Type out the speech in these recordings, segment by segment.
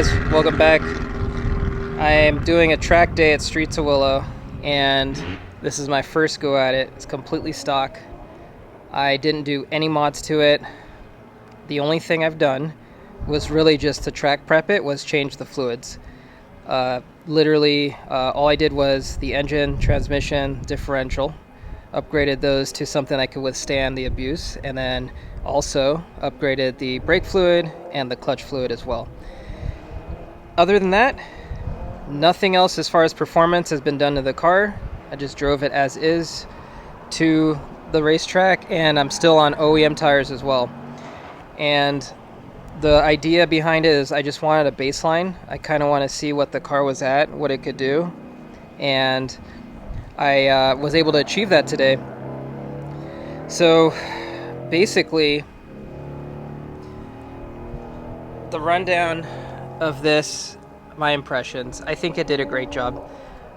guys, welcome back. I am doing a track day at Streets of Willow, and this is my first go at it. It's completely stock. I didn't do any mods to it. The only thing I've done was really just to track prep it, was change the fluids. Literally, all I did was the engine, transmission, differential, upgraded those to something that could withstand the abuse, and then also upgraded the brake fluid and the clutch fluid as well. Other than that, nothing else as far as performance has been done to the car. I just drove it as is to the racetrack, and I'm still on OEM tires as well. And the idea behind it is I just wanted a baseline. I kind of want to see what the car was at, what it could do, and I was able to achieve that today. So basically, the rundown of this, my impressions, I think it did a great job.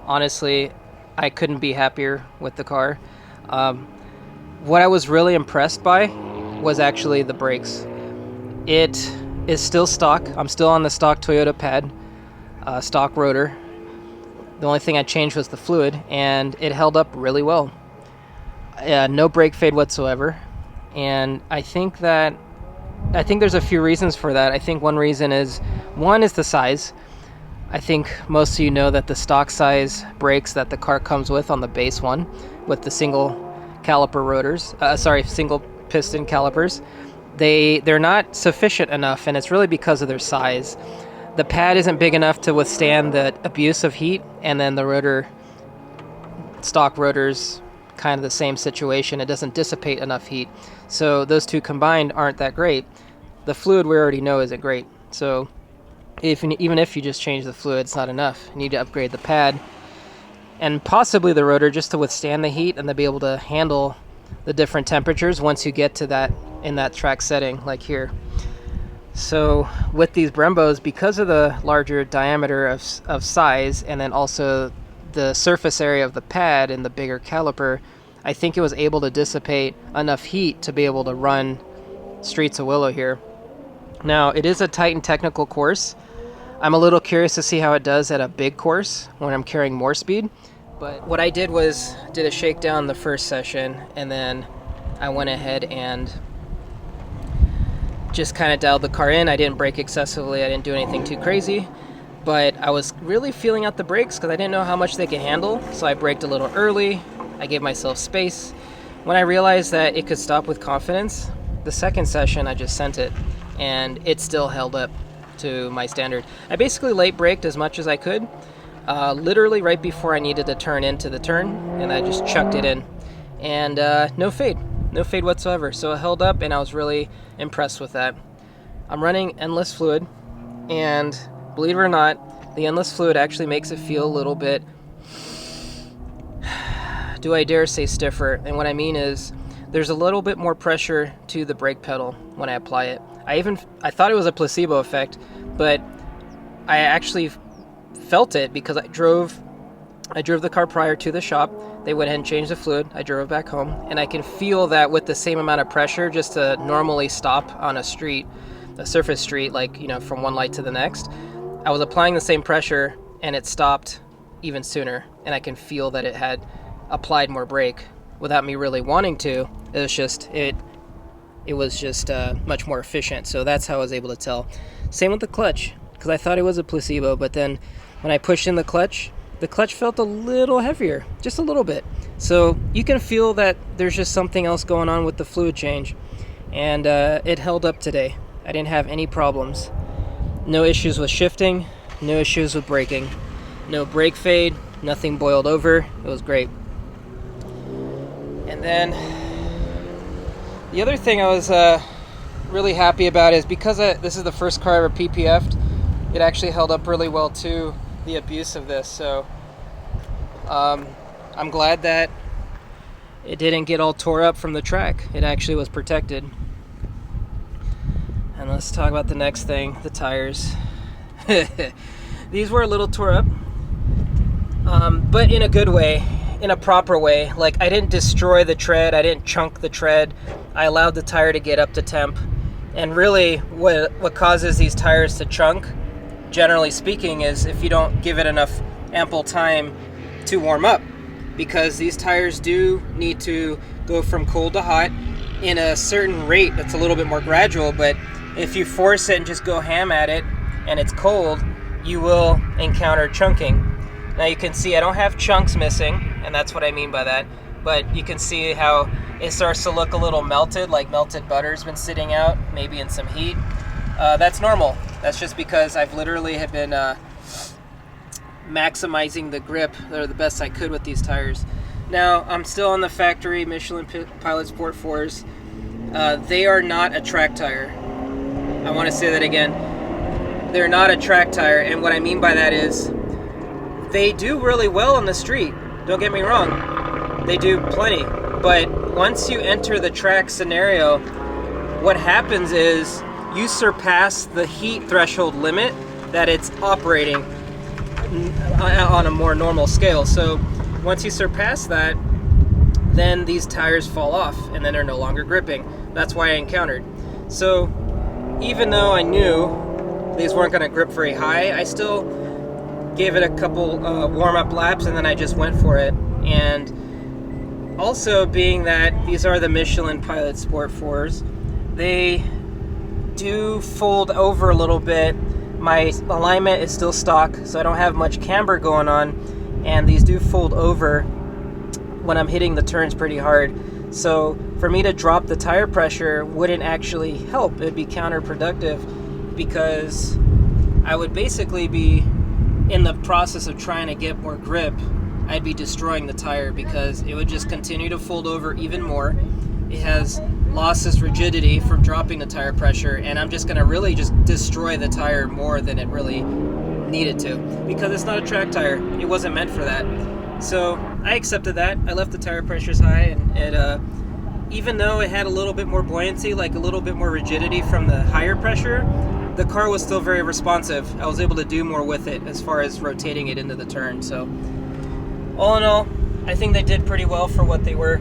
Honestly, I couldn't be happier with the car. What I was really impressed by was actually the brakes. It is still stock. I'm still on the stock Toyota pad, stock rotor. The only thing I changed was the fluid, and it held up really well. No brake fade whatsoever. And I think there's a few reasons for that. I think one reason is the size. I think most of you know that the stock size brakes that the car comes with on the base one, with the single caliper rotors, single piston calipers, they're not sufficient enough, and it's really because of their size. The pad isn't big enough to withstand the abuse of heat, and then the rotor, stock rotors, kind of the same situation. It doesn't dissipate enough heat. So those two combined aren't that great. The fluid we already know isn't great. So even if you just change the fluid, it's not enough. You need to upgrade the pad and possibly the rotor just to withstand the heat and to be able to handle the different temperatures once you get to that in that track setting like here. So with these Brembos, because of the larger diameter of size, and then also the surface area of the pad and the bigger caliper, I think it was able to dissipate enough heat to be able to run Streets of Willow here. Now, it is a tight and technical course. I'm a little curious to see how it does at a big course when I'm carrying more speed. But what I did was did a shakedown the first session, and then I went ahead and just kind of dialed the car in. I didn't brake excessively. I didn't do anything too crazy. But I was really feeling out the brakes because I didn't know how much they could handle. So I braked a little early. I gave myself space. When I realized that it could stop with confidence, the second session I just sent it, and it still held up to my standard. I basically late braked as much as I could, literally right before I needed to turn into the turn, and I just chucked it in. And no fade whatsoever. So it held up, and I was really impressed with that. I'm running endless fluid, and believe it or not, the endless fluid actually makes it feel a little bit, do I dare say, stiffer. And what I mean is there's a little bit more pressure to the brake pedal when I apply it. I thought it was a placebo effect, but I actually felt it because I drove the car prior to the shop. They went ahead and changed the fluid. I drove back home, and I can feel that with the same amount of pressure just to normally stop on a surface street, like, from one light to the next. I was applying the same pressure, and it stopped even sooner, and I can feel that it had applied more brake without me really wanting to. It was just much more efficient. So that's how I was able to tell. Same with the clutch, because I thought it was a placebo, but then when I pushed in the clutch felt a little heavier, just a little bit. So you can feel that there's just something else going on with the fluid change, and it held up today. I didn't have any problems. No issues with shifting, no issues with braking, no brake fade, nothing boiled over. It was great. And then the other thing I was really happy about is because this is the first car I ever PPF'd, it actually held up really well to the abuse of this. So I'm glad that it didn't get all tore up from the track. It actually was protected. And let's talk about the next thing, the tires. These were a little tore up, but in a good way, in a proper way. Like, I didn't destroy the tread, I didn't chunk the tread. I allowed the tire to get up to temp. And really, what causes these tires to chunk generally speaking, is if you don't give it enough ample time to warm up, because these tires do need to go from cold to hot in a certain rate that's a little bit more gradual. But if you force it and just go ham at it and it's cold, you will encounter chunking. Now you can see I don't have chunks missing, and that's what I mean by that, but you can see how it starts to look a little melted, like melted butter's been sitting out, maybe in some heat. That's normal. That's just because I've literally have been maximizing the grip or the best I could with these tires. Now I'm still on the factory Michelin Pilot Sport 4s. They are not a track tire. I want to say that again. They're not a track tire, and what I mean by that is they do really well on the street. Don't get me wrong. They do plenty. But once you enter the track scenario, what happens is you surpass the heat threshold limit that it's operating on a more normal scale. So once you surpass that, then these tires fall off and then they're no longer gripping. That's why I encountered. So even though I knew these weren't going to grip very high, I still gave it a couple warm-up laps and then I just went for it. And also, being that these are the Michelin Pilot Sport 4s, they do fold over a little bit. My alignment is still stock, so I don't have much camber going on, and these do fold over when I'm hitting the turns pretty hard. So for me to drop the tire pressure wouldn't actually help. It'd be counterproductive, because I would basically be in the process of trying to get more grip. I'd be destroying the tire because it would just continue to fold over even more. It has lost its rigidity from dropping the tire pressure, and I'm just going to really just destroy the tire more than it really needed to, because it's not a track tire. It wasn't meant for that. So I accepted that. I left the tire pressures high, and it, even though it had a little bit more buoyancy, like a little bit more rigidity from the higher pressure, the car was still very responsive. I was able to do more with it as far as rotating it into the turn. So all in all, I think they did pretty well for what they were.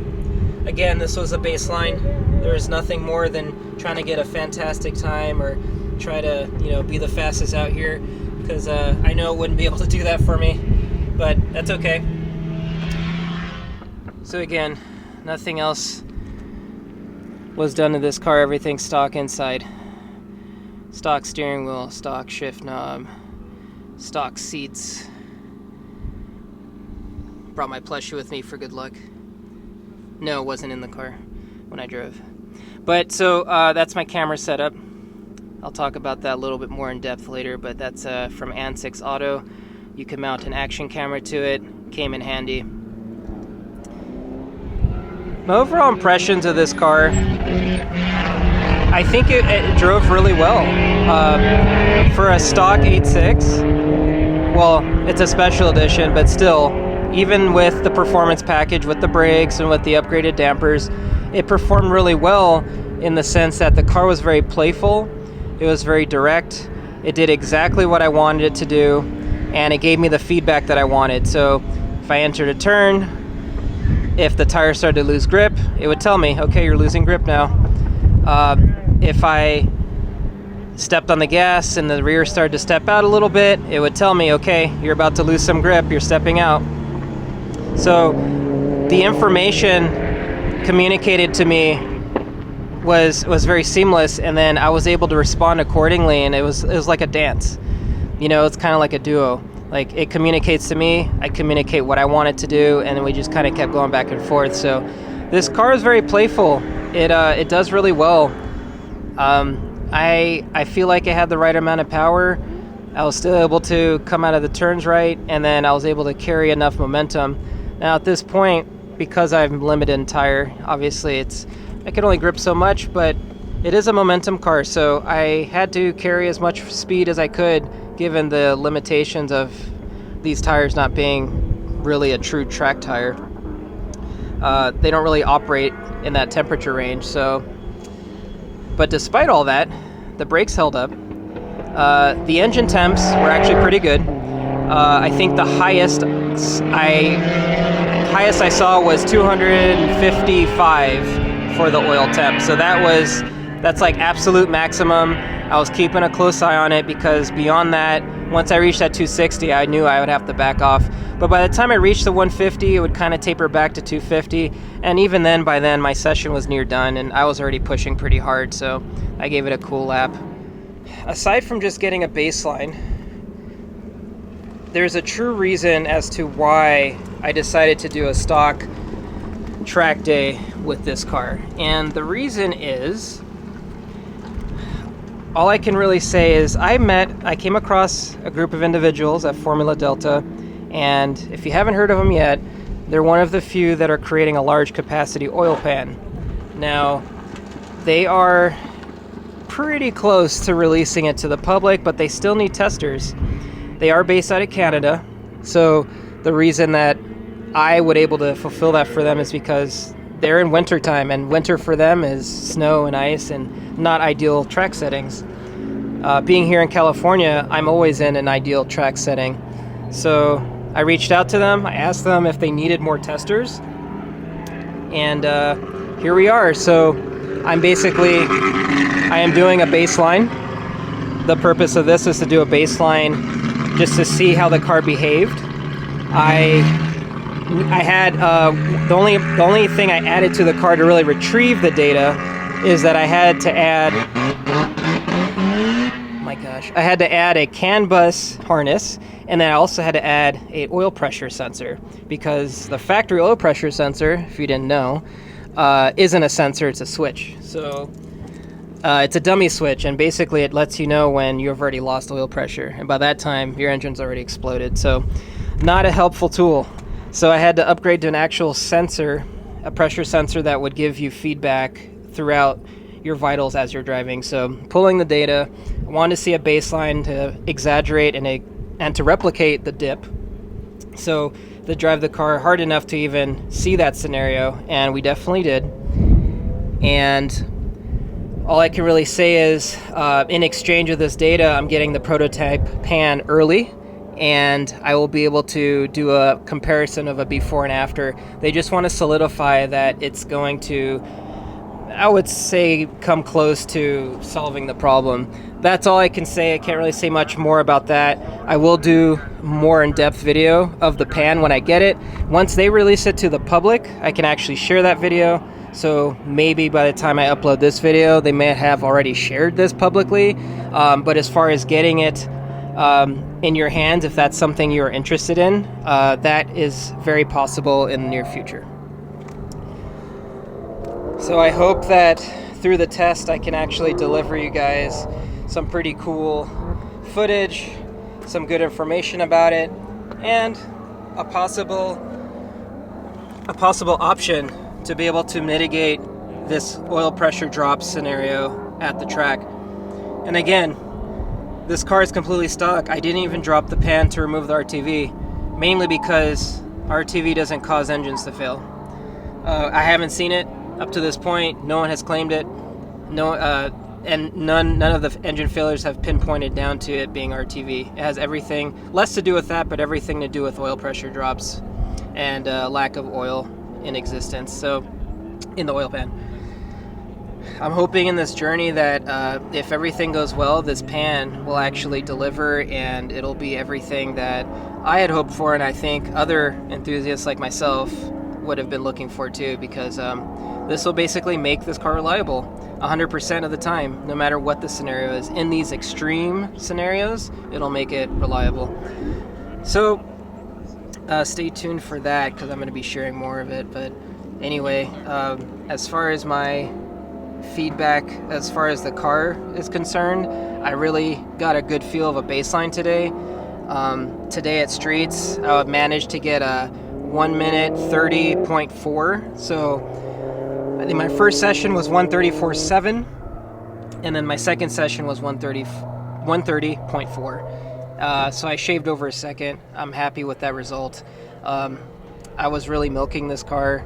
Again, this was a baseline. There was nothing more than trying to get a fantastic time or try to, be the fastest out here, because I know it wouldn't be able to do that for me, but that's okay. So again, nothing else was done to this car. Everything's stock inside. Stock steering wheel, stock shift knob, stock seats. Brought my plushie with me for good luck. No, it wasn't in the car when I drove. But so that's my camera setup. I'll talk about that a little bit more in depth later, but that's from Ansix Auto. You can mount an action camera to it. Came in handy. My overall impressions of this car, I think it drove really well. For a stock 8.6, well, it's a special edition, but still, even with the performance package, with the brakes and with the upgraded dampers, it performed really well in the sense that the car was very playful, it was very direct, it did exactly what I wanted it to do, and it gave me the feedback that I wanted. So if I entered a turn, if the tire started to lose grip, it would tell me, okay, you're losing grip now. If I stepped on the gas and the rear started to step out a little bit, it would tell me, okay, you're about to lose some grip, you're stepping out. So the information communicated to me was very seamless, and then I was able to respond accordingly, and it was like a dance. It's kind of like a duo. Like, it communicates to me, I communicate what I want it to do, and then we just kind of kept going back and forth. So this car is very playful. It does really well. I feel like it had the right amount of power. I was still able to come out of the turns right, and then I was able to carry enough momentum. Now at this point, because I'm limited in tire, obviously I can only grip so much, but it is a momentum car, so I had to carry as much speed as I could, given the limitations of these tires not being really a true track tire. They don't really operate in that temperature range. So, but despite all that, the brakes held up. The engine temps were actually pretty good. I think the highest I saw was 255 for the oil temp. So that was That's like absolute maximum. I was keeping a close eye on it because beyond that, once I reached that 260, I knew I would have to back off. But by the time I reached the 150, it would kind of taper back to 250. And even then, by then, my session was near done and I was already pushing pretty hard. So I gave it a cool lap. Aside from just getting a baseline, there's a true reason as to why I decided to do a stock track day with this car. And the reason is, all I can really say is I came across a group of individuals at Formula Delta, and if you haven't heard of them yet, they're one of the few that are creating a large capacity oil pan. Now, they are pretty close to releasing it to the public, but they still need testers. They are based out of Canada, so the reason that I would able to fulfill that for them is because they're in winter time, and winter for them is snow and ice and not ideal track settings. Being here in California, I'm always in an ideal track setting. So I reached out to them, I asked them if they needed more testers, and here we are. So I am doing a baseline. The purpose of this is to do a baseline just to see how the car behaved. I had the only thing I added to the car to really retrieve the data is that I had to add, I had to add a CAN bus harness, and then I also had to add a oil pressure sensor, because the factory oil pressure sensor, if you didn't know, isn't a sensor, it's a switch. So it's a dummy switch, and basically it lets you know when you've already lost oil pressure, and by that time your engine's already exploded. So not a helpful tool. So I had to upgrade to an actual sensor, a pressure sensor that would give you feedback throughout your vitals as you're driving. So pulling the data, I wanted to see a baseline to exaggerate and to replicate the dip. So to drive the car hard enough to even see that scenario, and we definitely did. And all I can really say is in exchange of this data, I'm getting the prototype pan early, and I will be able to do a comparison of a before and after. They just want to solidify that it's going to, I would say, come close to solving the problem. That's all I can say. I can't really say much more about that. I will do more in-depth video of the pan when I get it. Once they release it to the public, I can actually share that video. So maybe by the time I upload this video, they may have already shared this publicly. But as far as getting it in your hands, if that's something you're interested in, that is very possible in the near future. So I hope that through the test I can actually deliver you guys some pretty cool footage, some good information about it, and a possible option to be able to mitigate this oil pressure drop scenario at the track. And again, this car is completely stock. I didn't even drop the pan to remove the RTV, mainly because RTV doesn't cause engines to fail. I haven't seen it up to this point. No one has claimed it. And none of the engine failures have pinpointed down to it being RTV. It has everything, less to do with that, but everything to do with oil pressure drops and lack of oil in existence, so in the oil pan. I'm hoping in this journey that if everything goes well, this pan will actually deliver, and it'll be everything that I had hoped for, and I think other enthusiasts like myself would have been looking for too, because this will basically make this car reliable 100% of the time, no matter what the scenario is. In these extreme scenarios, it'll make it reliable. So stay tuned for that, because I'm going to be sharing more of it. But anyway, as far as my feedback, as far as the car is concerned, I really got a good feel of a baseline today. Today at Streets, I managed to get a 1 minute 30.4. So I think my first session was 134.7, and then my second session was 130.4. So I shaved over a second. I'm happy with that result. I was really milking this car.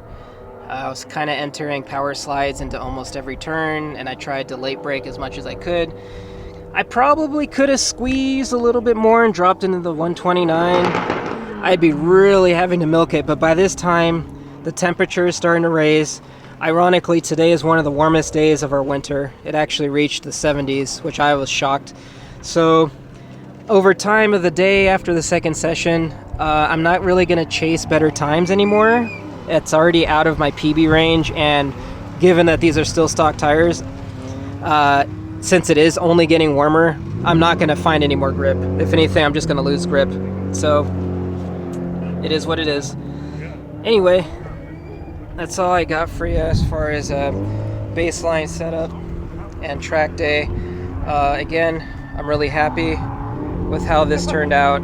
I was kind of entering power slides into almost every turn, and I tried to late brake as much as I could. I probably could have squeezed a little bit more and dropped into the 129. I'd be really having to milk it, but by this time, the temperature is starting to raise. Ironically, today is one of the warmest days of our winter. It actually reached the 70s, which I was shocked. So over time of the day after the second session, I'm not really going to chase better times anymore. It's already out of my PB range, and given that these are still stock tires, since it is only getting warmer, I'm not going to find any more grip. If anything, I'm just going to lose grip. So it is what it is. Anyway, that's all I got for you as far as a baseline setup and track day. Again, I'm really happy with how this turned out.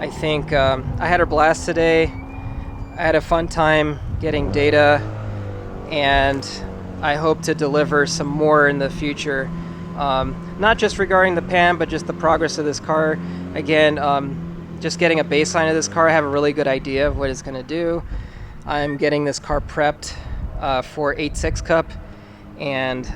I think I had a blast today. I had a fun time getting data, and I hope to deliver some more in the future. Not just regarding the PAM, but just the progress of this car. Again, just getting a baseline of this car, I have a really good idea of what it's going to do. I'm getting this car prepped for 8.6 Cup, and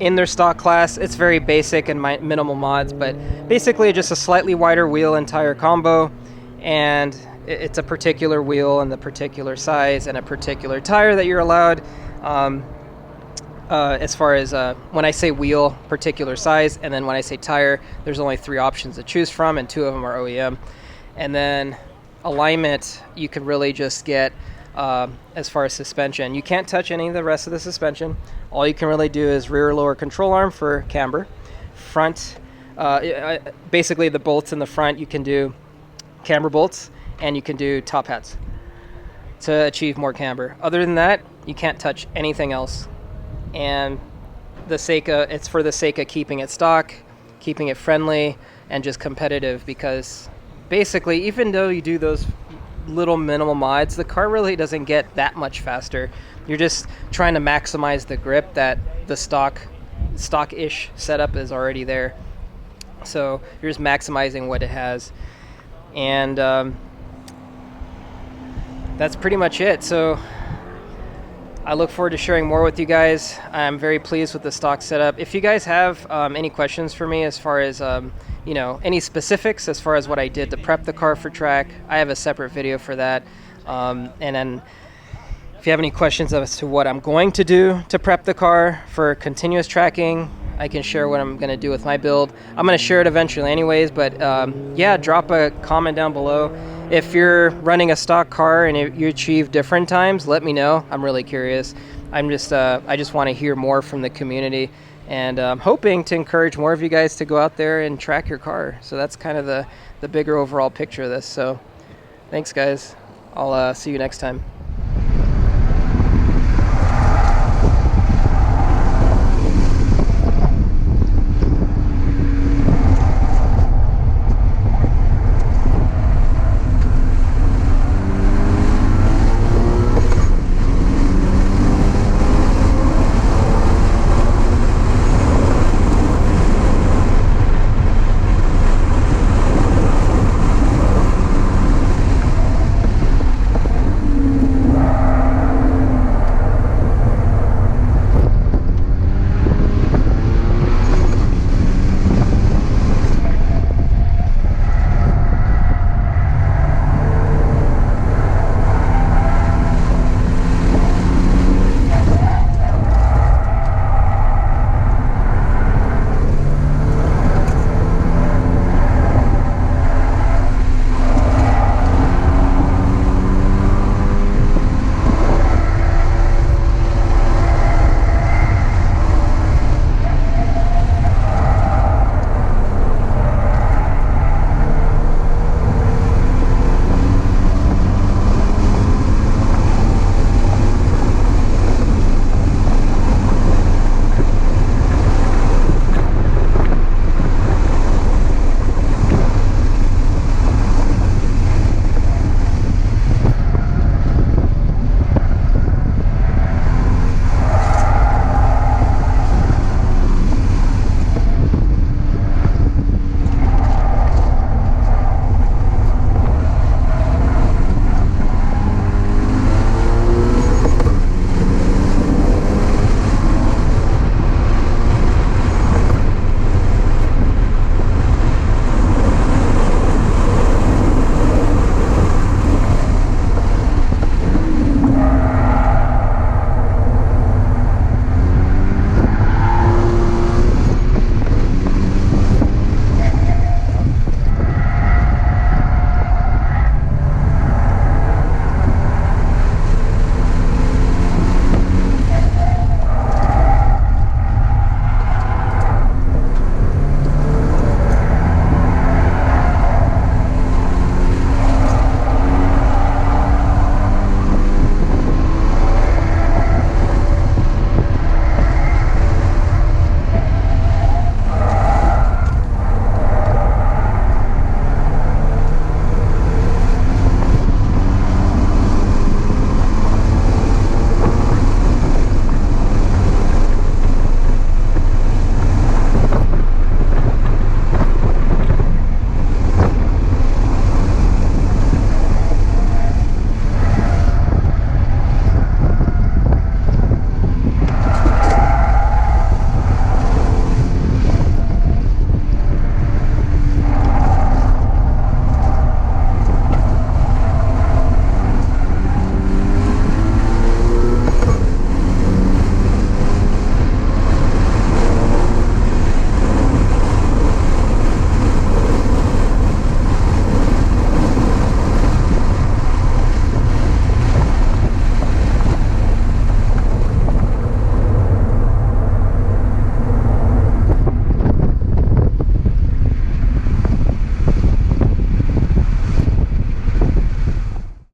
in their stock class, it's very basic and minimal mods, but basically just a slightly wider wheel and tire combo, and it's a particular wheel and the particular size and a particular tire that you're allowed. As far as when I say wheel, particular size, and then when I say tire, there's only 3 options to choose from, and 2 of them are OEM. And then alignment, you can really just get as far as suspension. You can't touch any of the rest of the suspension. All you can really do is rear lower control arm for camber. Front, basically the bolts in the front, you can do camber bolts, and you can do top hats to achieve more camber. Other than that, you can't touch anything else. And it's for the sake of keeping it stock, keeping it friendly, and just competitive, because basically, even though you do those little minimal mods, the car really doesn't get that much faster. You're just trying to maximize the grip that the stock-ish setup is already there. So you're just maximizing what it has. And that's pretty much it. So I look forward to sharing more with you guys. I'm very pleased with the stock setup. If you guys have any questions for me as far as any specifics as far as what I did to prep the car for track, I have a separate video for that. And then if you have any questions as to what I'm going to do to prep the car for continuous tracking, I can share what I'm going to do with my build. I'm going to share it eventually anyways, but yeah, drop a comment down below. If you're running a stock car and you achieve different times, let me know. I'm really curious. I just want to hear more from the community, and I'm hoping to encourage more of you guys to go out there and track your car. So that's kind of the bigger overall picture of this. So thanks, guys. I'll see you next time.